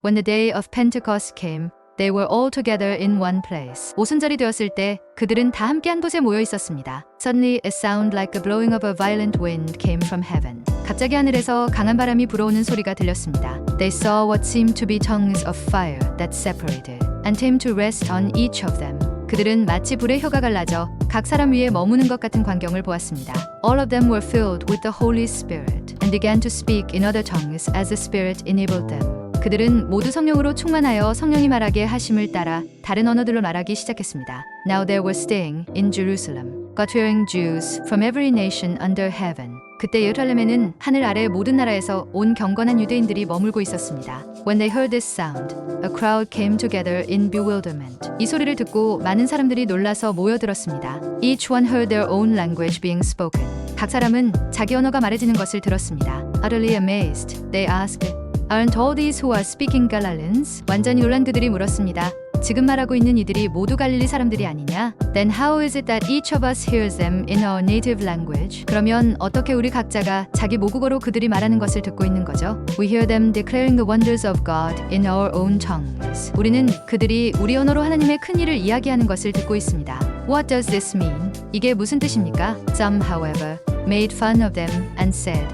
When the day of Pentecost came, they were all together in one place. 오순절이 되었을 때 그들은 다 함께 한 곳에 모여 있었습니다. Suddenly a sound like the blowing of a violent wind came from heaven. 갑자기 하늘에서 강한 바람이 불어오는 소리가 들렸습니다. They saw what seemed to be tongues of fire that separated and came to rest on each of them. 그들은 마치 불의 혀가 갈라져 각 사람 위에 머무는 것 같은 광경을 보았습니다. All of them were filled with the Holy Spirit and began to speak in other tongues as the Spirit enabled them. 그들은 모두 성령으로 충만하여 성령이 말하게 하심을 따라 다른 언어들로 말하기 시작했습니다. Now they were staying in Jerusalem, God-fearing Jews from every nation under heaven. 그때 예루살렘에는 하늘 아래 모든 나라에서 온 경건한 유대인들이 머물고 있었습니다. When they heard this sound, a crowd came together in bewilderment. 이 소리를 듣고 많은 사람들이 놀라서 모여들었습니다. Each one heard their own language being spoken. 각 사람은 자기 언어가 말해지는 것을 들었습니다. Utterly amazed, they asked, Aren't all these who are speaking Galileans? 완전히 놀란 그들이 물었습니다. 지금 말하고 있는 이들이 모두 갈릴리 사람들이 아니냐? Then how is it that each of us hears them in our native language? 그러면 어떻게 우리 각자가 자기 모국어로 그들이 말하는 것을 듣고 있는 거죠? We hear them declaring the wonders of God in our own tongues. 우리는 그들이 우리 언어로 하나님의 큰 일을 이야기하는 것을 듣고 있습니다. What does this mean? 이게 무슨 뜻입니까? Some, however, made fun of them and said,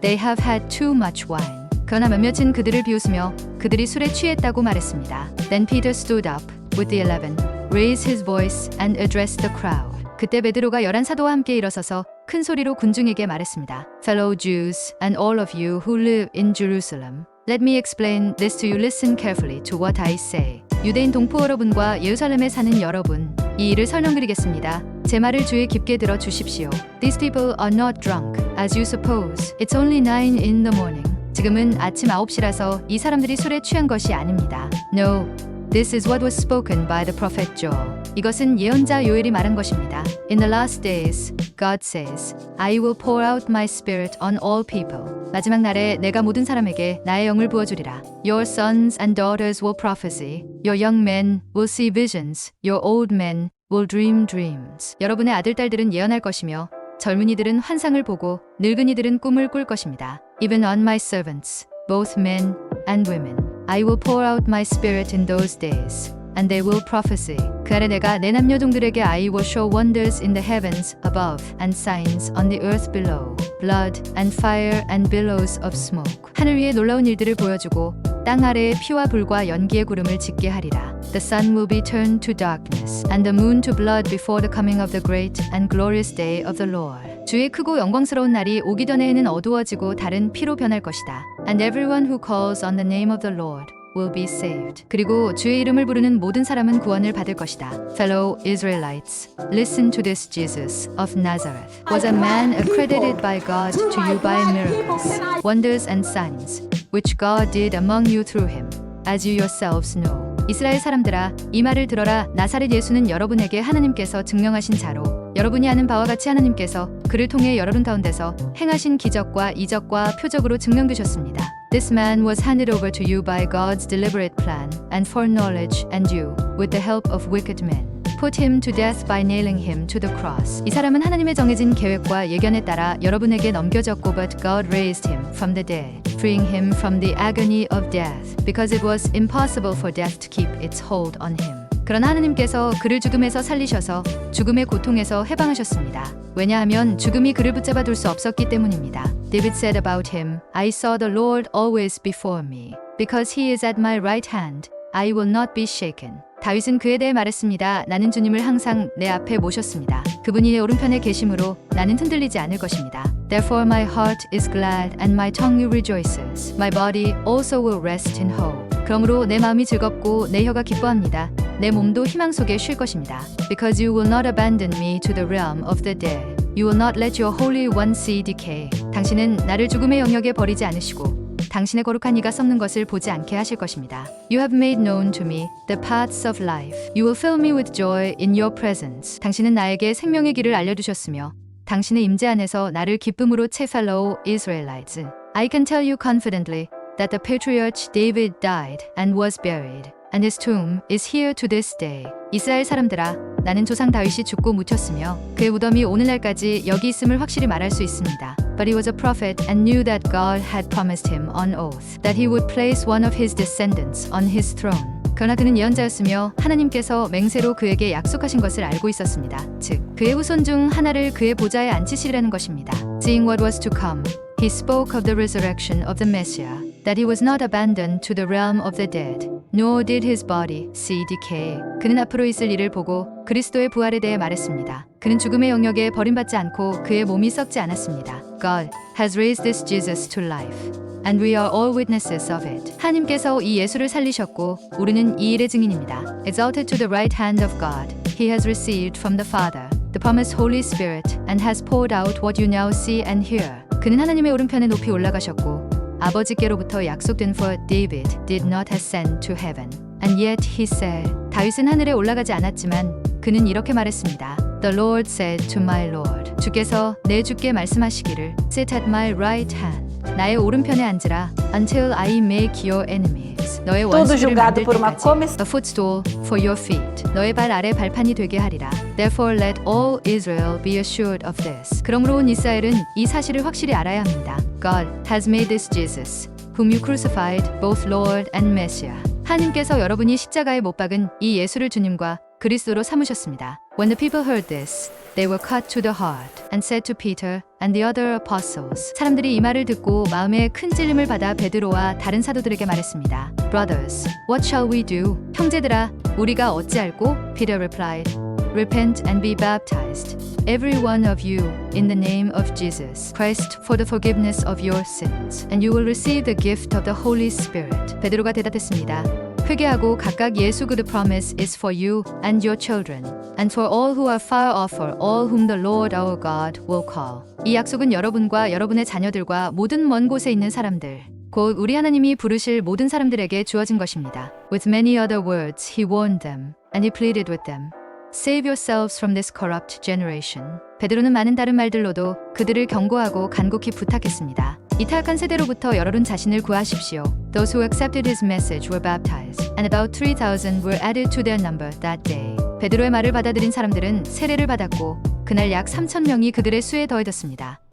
They have had too much wine. 그러나 몇몇은 그들을 비웃으며 그들이 술에 취했다고 말했습니다. Then Peter stood up with the 11, raised his voice and addressed the crowd. 그때 베드로가 11사도와 함께 일어서서 큰 소리로 군중에게 말했습니다. Fellow Jews and all of you who live in Jerusalem, let me explain this to you. Listen carefully to what I say. 유대인 동포 여러분과 예루살렘에 사는 여러분, 이 일을 설명드리겠습니다. 제 말을 주의 깊게 들어 주십시오. These people are not drunk, as you suppose. It's only 9 in the morning. 지금은 아침 9시라서 이 사람들이 술에 취한 것이 아닙니다. No, this is what was spoken by the prophet Joel. 이것은 예언자 요엘이 말한 것입니다. In the last days, God says, I will pour out my spirit on all people. 마지막 날에 내가 모든 사람에게 나의 영을 부어주리라. Your sons and daughters will prophesy. Your young men will see visions. Your old men will dream dreams. 여러분의 아들, 딸들은 예언할 것이며 젊은이들은 환상을 보고 늙은이들은 꿈을 꿀 것입니다. Even on my servants, both men and women, I will pour out my spirit in those days, and they will prophesy. 그 아래 내가 내 남녀종들에게 I will show wonders in the heavens above and signs on the earth below, blood and fire and billows of smoke. 하늘 위에 놀라운 일들을 보여주고 땅 아래에 피와 불과 연기의 구름을 짙게 하리라. The sun will be turned to darkness and the moon to blood before the coming of the great and glorious day of the Lord. 주의 크고 영광스러운 날이 오기 전에 해는 어두워지고 달은 피로 변할 것이다. And everyone who calls on the name of the Lord will be saved. 그리고 주의 이름을 부르는 모든 사람은 구원을 받을 것이다. Fellow Israelites, listen to this. Jesus of Nazareth was a man accredited by God to you by miracles, wonders and signs, which God did among you through him, as you yourselves know. 이스라엘 사람들아, 이 말을 들어라. 나사렛 예수는 여러분에게 하나님께서 증명하신 자로 여러분이 아는 바와 같이 하나님께서 그를 통해 여러분 가운데서 행하신 기적과 이적과 표적으로 증명되셨습니다. This man was handed over to you by God's deliberate plan and foreknowledge, and you, with the help of wicked men, put him to death by nailing him to the cross. 이 사람은 하나님의 정해진 계획과 예견에 따라 여러분에게 넘겨졌고 but God raised him from the dead, freeing him from the agony of death, because it was impossible for death to keep its hold on him. 그러나 하나님께서 그를 죽음에서 살리셔서 죽음의 고통에서 해방하셨습니다. 왜냐하면 죽음이 그를 붙잡아 둘 수 없었기 때문입니다. David said about him, I saw the Lord always before me. Because he is at my right hand, I will not be shaken. 다윗은 그에 대해 말했습니다. 나는 주님을 항상 내 앞에 모셨습니다. 그분이 내 오른편에 계심으로 나는 흔들리지 않을 것입니다. Therefore my heart is glad and my tongue rejoices. My body also will rest in hope. 그러므로 내 마음이 즐겁고 내 혀가 기뻐합니다. 내 몸도 희망 속에 쉴 것입니다. Because you will not abandon me to the realm of the dead. You will not let your holy one see decay. 당신은 나를 죽음의 영역에 버리지 않으시고 당신의 거룩한 이가 썩는 것을 보지 않게 하실 것입니다. You have made known to me the paths of life. You will fill me with joy in your presence. 당신은 나에게 생명의 길을 알려주셨으며 당신의 임재 안에서 나를 기쁨으로 채. Fellow Israelites, I can tell you confidently that the patriarch David died and was buried, and his tomb is here to this day. 이스라엘 사람들아, 나는 조상 다윗이 죽고 묻혔으며 그의 무덤이 오늘날까지 여기 있음을 확실히 말할 수 있습니다. But he was a prophet and knew that God had promised him on oath that he would place one of his descendants on his throne. 그러나 그는 예언자였으며 하나님께서 맹세로 그에게 약속하신 것을 알고 있었습니다. 즉, 그의 후손 중 하나를 그의 보좌에 앉히시리라는 것입니다. Seeing what was to come, he spoke of the resurrection of the Messiah, that he was not abandoned to the realm of the dead, nor did his body see decay. 그는 앞으로 있을 일을 보고 그리스도의 부활에 대해 말했습니다. 그는 죽음의 영역에 버림받지 않고 그의 몸이 썩지 않았습니다. God has raised this Jesus to life, and we are all witnesses of it. 하나님께서 이 예수를 살리셨고 우리는 이 일의 증인입니다. Exalted to the right hand of God, he has received from the Father the promised Holy Spirit and has poured out what you now see and hear. 그는 하나님의 오른편에 높이 올라가셨고 아버지께로부터 약속된 for David did not ascend to heaven, and yet he said. 다윗은 하늘에 올라가지 않았지만 그는 이렇게 말했습니다. The Lord said to my Lord. 주께서 내 주께 말씀하시기를 Sit at my right hand. 나의 오른편에 앉으라 until I make your enemies. 너의 원수를 만들 때까지. A footstool for your feet. 너의 발 아래 발판이 되게 하리라. Therefore let all Israel be assured of this. 그러므로 온 이스라엘은 이 사실을 확실히 알아야 합니다. God has made this Jesus, whom you crucified, both Lord and Messiah. 하나님께서 여러분이 십자가에 못 박은 이 예수를 주님과 그리스도로 삼으셨습니다. When the people heard this, they were cut to the heart and said to Peter and the other apostles. 사람들이 이 말을 듣고 마음에 큰 찔림을 받아 베드로와 다른 사도들에게 말했습니다. Brothers, what shall we do? 형제들아, 우리가 어찌할꼬? Peter replied, Repent and be baptized, every one of you, in the name of Jesus Christ for the forgiveness of your sins, and you will receive the gift of the Holy Spirit. 베드로가 대답했습니다. 회개하고 각각 예수 그의 promise is for you and your children, and for all who are far off, for all whom the Lord our God will call. 이 약속은 여러분과 여러분의 자녀들과 모든 먼 곳에 있는 사람들, 곧 우리 하나님이 부르실 모든 사람들에게 주어진 것입니다. With many other words he warned them, and he pleaded with them. Save yourselves from this corrupt generation. 베드로는 많은 다른 말들로도 그들을 경고하고 간곡히 부탁했습니다. 이 타락한 세대로부터 여러분 자신을 구하십시오. Those who accepted his message were baptized, and about 3,000 were added to their number that day. 베드로의 말을 받아들인 사람들은 세례를 받았고 그날 약 3,000명이 그들의 수에 더해졌습니다.